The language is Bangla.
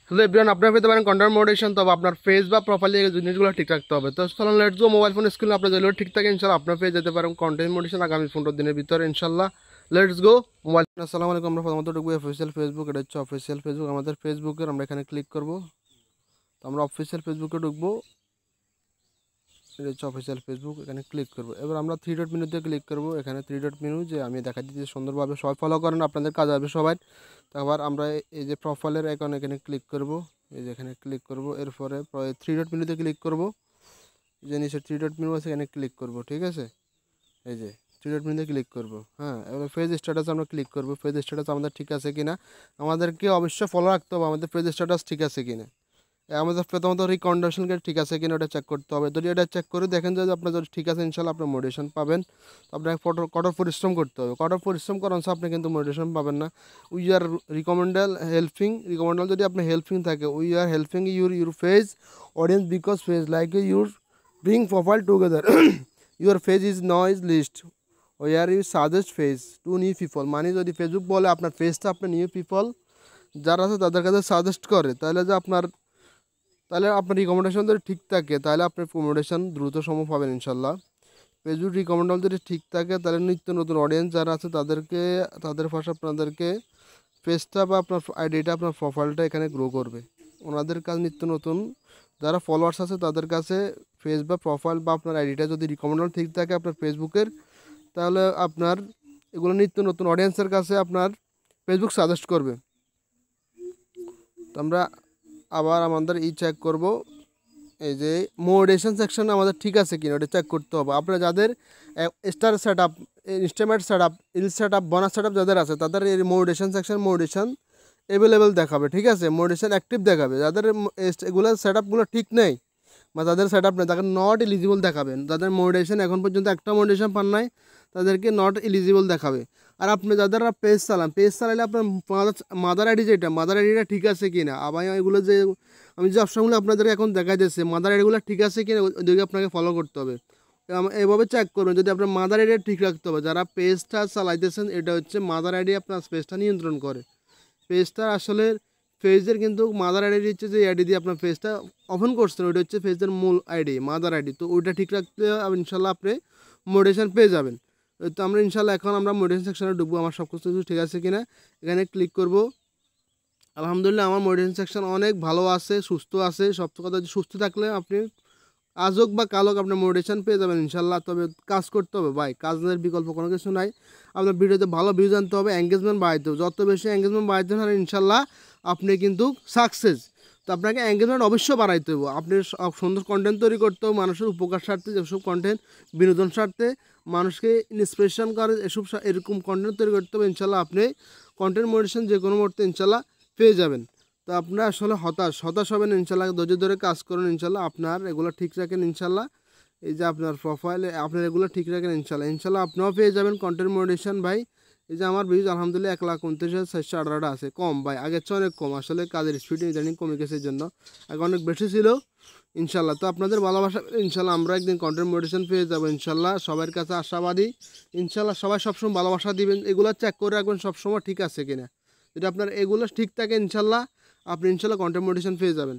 হ্যালো এভরিওয়ান, আপনারা পেতে পারেন কন্টেন্ট মডারেশন। তবে আপনার পেজ বা প্রোফাইলে এই জিনিসগুলো ঠিক রাখতে হবে। তো চলুন লেটস গো। মোবাইল ফোন স্ক্রিনে আপনার যেগুলো ঠিক থাকে ইনশাআল্লাহ আপনার পেয়ে যেতে পারেন কন্টেন্ট মডারেশন আগামী 15 দিনের ভিতরে ইনশাআল্লাহ। Let's go. Mobile phone. আসসালামু আলাইকুম। আমরা প্রথমত ঢুকবো অফিসিয়াল ফেসবুক। এটা হচ্ছে অফিসিয়াল ফেসবুক। আমাদের ফেসবুকের আমরা এখানে ক্লিক করব। তো আমরা অফিসিয়াল ফেসবুকে ঢুকবো। এটা হচ্ছে অফিসিয়াল ফেসবুক, এখানে ক্লিক করবো। এবার আমরা 3 ডট মেনুতে ক্লিক করবো। এখানে 3 ডট মেনু যে আমি দেখা দিচ্ছি সুন্দরভাবে সবাই ফলো করেন, আপনাদের কাজ হবে সবাই। তারপর আমরা এই যে প্রোফাইলের আইকন এখানে ক্লিক করব। এই যে এখানে ক্লিক করব। এরপরে 3 ডট মেনুতে ক্লিক করব। যে নিচে 3 ডট মেনু আছে এখানে ক্লিক করব। ঠিক আছে, এই যে 3 ডট মেনুতে ক্লিক করব। হ্যাঁ, এবার পেজ স্ট্যাটাস আমরা ক্লিক করব। পেজ স্ট্যাটাস আমাদের ঠিক আছে কিনা আমাদেরকে অবশ্যই ফলো রাখতে হবে, আমাদের পেজ স্ট্যাটাস ঠিক আছে কিনা। আমাদের প্রথমত রিকমেন্ডেশনকে ঠিক আছে কিনা ওটা চেক করতে হবে। যদি এটা চেক করে দেখেন যদি আপনার যদি ঠিক আছে ইনশাল্লাহ আপনার মোটিভেশন পাবেন। তো আপনাকে কঠোর পরিশ্রম করতে হবে। কঠোর পরিশ্রম করার অংশ আপনি কিন্তু মোটিভেশন পাবেন না। উই আর রিকমেন্ডাল যদি আপনি হেল্পিং থাকে, we are helping your page audience because page like your bring profile together your page is noise list where you suggest page to new people. মানে যদি ফেসবুক বলে আপনার ফেজটা আপনার নিউ পিপল যারা আছে তাদের কাছে সাজেস্ট করে, তাহলে আপনার রিকমেন্ডেশন যদি ঠিক থাকে তাহলে আপনার প্রমোটেশন দ্রুত সময় পাবেন ইনশাল্লাহ। ফেসবুক রিকমেন্ডেশন যদি ঠিক থাকে তাহলে নিত্য নতুন অডিয়েন্স যারা আছে তাদের পাশে আপনাদেরকে পেজটা বা আপনার আইডিটা আপনার প্রোফাইলটা এখানে গ্রো করবে। ওনাদের কাছে নিত্য নতুন যারা ফলোয়ার্স আছে তাদের কাছে ফেস বা প্রোফাইল বা আপনার আইডিটা যদি রিকমেন্ডেশন ঠিক থাকে আপনার ফেসবুকের, তাহলে আপনার এগুলো নিত্য নতুন অডিয়েন্সের কাছে আপনার ফেসবুক সাজেস্ট করবে। তো আমরা আবার আমাদের চেক করব। এই যে মোডেশন সেকশন আমাদের ঠিক আছে কিনা ওটা চেক করতে হবে। আপনারা যাদের star set up, instalment set up, ইল set up, bonus set up যাদের আছে তাদের এই মোডেশন সেকশন মোডেশন অ্যাভেলেবেল দেখাবে। ঠিক আছে, মোডেশন অ্যাক্টিভ দেখাবে। যাদের এগুলো সেট আপগুলো ঠিক নেই বা যাদের সেট আপ নেই তাদের নট এলিজিবল দেখাবেন। যাদের মোডেশন এখন পর্যন্ত একটা মোডেশন পান নাই তাদেরকে নট এলিজিবল দেখাবে। আর আপনি যাদের পেজ চালালে আপনার মাদার আইডি যেটা মাদার আইডিটা ঠিক আছে কি না। আবার এগুলো যে আমি যে অপশানগুলো আপনাদের এখন দেখা যাচ্ছে মাদার আইডিগুলো ঠিক আছে কি না ওইদিকে আপনাকে ফলো করতে হবে। এভাবে চেক করবেন যদি আপনার মাদার আইডিটা ঠিক রাখতে হবে। যারা পেজটা চালাইতেছেন এটা হচ্ছে মাদার আইডি আপনার পেজটা নিয়ন্ত্রণ করে। পেজটা আসলে পেজের কিন্তু মাদার আইডি হচ্ছে যে আইডি দিয়ে আপনার পেজটা ওপেন করছেন ওইটা হচ্ছে পেজের মূল আইডি মাদার আইডি। তো ওইটা ঠিক রাখতে ইনশাল্লাহ আপনি মোটিভেশন পেয়ে যাবেন। তো আমরা ইনশাল্লাহ এখন আমরা মোটিভেশন সেকশনে ঢুকবো। আমার সব কিছু ঠিক আছে কিনা এখানে ক্লিক করব। আলহামদুলিল্লাহ আমার মোটিভেশন সেকশন অনেক ভালো আছে, সুস্থ আছে। সব কথা সুস্থ থাকলে আপনি আজক বা কালক আপনার মোটিভেশন পেয়ে যাবেন ইনশাল্লাহ। তবে কাজ করতে হবে ভাই, কাজের বিকল্প কোনো কিছু নাই। আপনার ভিডিওতে ভালো ভিউজ আনতে হবে, এঙ্গেজমেন্ট বাড়াইতে হবে। যত বেশি এঙ্গেজমেন্ট বাড়াইতে হবে ইনশাল্লাহ আপনি কিন্তু সাকসেস। তো আপনাকে এঙ্গেজমেন্ট অবশ্যই বাড়াইতে হবে। আপনি সুন্দর কন্টেন্ট তৈরি করতে হবে মানুষের উপকার স্বার্থে, যেসব কন্টেন্ট বিনোদন স্বার্থে মানুষকে ইন্সপিরেশন করে এরকম কন্টেন্ট তৈরি করতে হবে। ইনশাল্লাহ আপনি কন্টেন্ট মোটিভেশন যে কোনো মুহূর্তে ইনশাল্লাহ পেয়ে যাবেন। তো আপনারা আসলে হতাশ হবেন ইনশাল্লাহ। ধৈর্য ধরে কাজ করুন ইনশাল্লাহ। আপনার এগুলো ঠিক রাখেন ইনশাল্লাহ। এই যে আপনার প্রোফাইলে আপনার এগুলো ঠিক রাখেন ইনশাল্লাহ আপনিও পেয়ে যাবেন কন্টেন্ট মোটিভেশন ভাই। এই যে আমার ভিউজ আলহামদুলিল্লাহ 1,29,418 আছে, কম ভাই, আগের চেয়ে অনেক কম। আসলে কাজের স্পিড ইদানিং কমে গেছে, এই জন্য আগে অনেক বেশি ছিল ইনশাল্লাহ। তো আপনাদের ভালোবাসা ইনশাল্লাহ আমরা একদিন কন্টেন্ট মোটিভেশন পেয়ে যাবো ইনশাল্লাহ। সবার কাছে আশাবাদী ইনশাল্লাহ। সবাই সবসময় ভালোবাসা দিবেন, এগুলো চেক করে রাখবেন সবসময় ঠিক আছে কিনা। যদি আপনার এগুলো ঠিক থাকে ইনশাল্লাহ আপনি ইনশাল্লাহ কন্টেন্ট মোটিভেশন পেয়ে যাবেন।